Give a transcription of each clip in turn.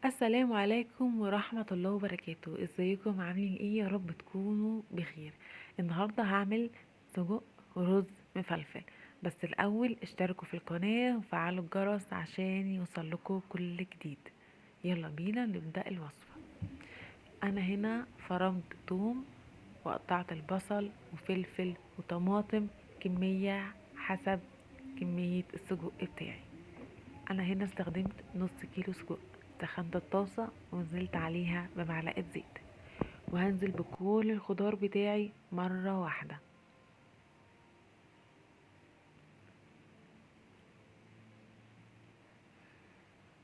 السلام عليكم ورحمة الله وبركاته. ازيكم؟ عاملين ايه؟ يا رب تكونوا بخير. النهاردة هعمل سجق ورز مفلفل. بس الاول اشتركوا في القناة وفعلوا الجرس عشان يوصلكوا كل جديد. يلا بينا نبدأ الوصفة. انا هنا فرمت توم وقطعت البصل وفلفل وطماطم كمية حسب كمية السجق بتاعي. انا هنا استخدمت نص كيلو سجق. سخنت الطاسة ونزلت عليها بمعلقة زيت، وهنزل بكل الخضار بتاعي مرة واحدة.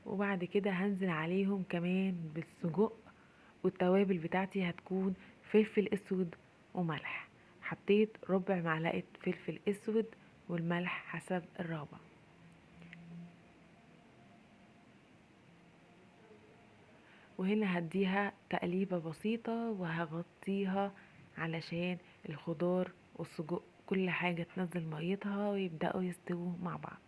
وبعد كده هنزل عليهم كمان بالسجق، والتوابل بتاعتي هتكون فلفل اسود وملح. حطيت ربع معلقة فلفل اسود، والملح حسب الرغبة. وهنا هديها تقليبة بسيطة وهغطيها علشان الخضار والسجق كل حاجة تنزل ميتها ويبدأوا يستووا مع بعض.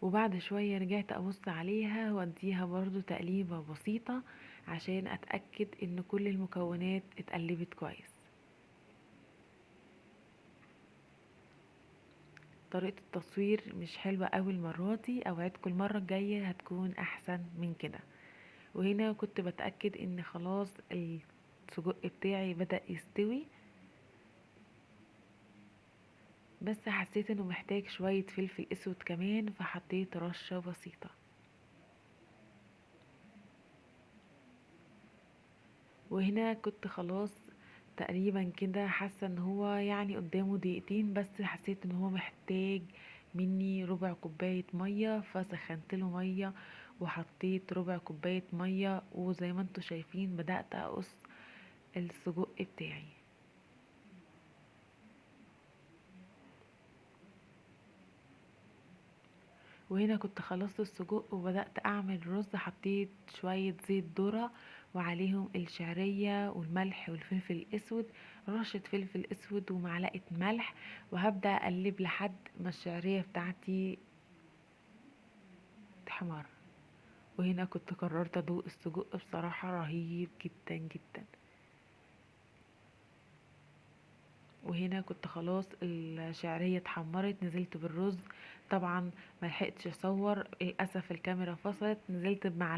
وبعد شوية رجعت أبص عليها واديها برضو تقليبة بسيطة عشان أتأكد إن كل المكونات اتقلبت كويس. طريقة التصوير مش حلوة قوي المرة دي، أوعدكم المرة الجاية هتكون أحسن من كده. وهنا كنت بتأكد إن خلاص السجق بتاعي بدأ يستوي، بس حسيت انه محتاج شوية فلفل اسود كمان فحطيت رشة بسيطة. وهنا كنت خلاص تقريبا كده حاسة ان هو يعني قدامه دقيقتين، بس حسيت ان هو محتاج مني ربع كوباية مية، فسخنت له مية وحطيت ربع كوباية مية. وزي ما انتوا شايفين بدأت اقص السجق بتاعي. وهنا كنت خلصت السجق وبدأت اعمل رز. حطيت شوية زيت ذرة وعليهم الشعرية والملح والفلفل الاسود، رشة فلفل اسود ومعلقة ملح، وهبدأ اقلب لحد ما الشعرية بتاعتي تحمر. وهنا كنت قررت ادوق السجق، بصراحة رهيب جدا جدا. وهنا كنت خلاص الشعرية اتحمرت، نزلت بالرز. طبعا ملحقتش اصور للاسف، الكاميرا فصلت. نزلت بمعلقة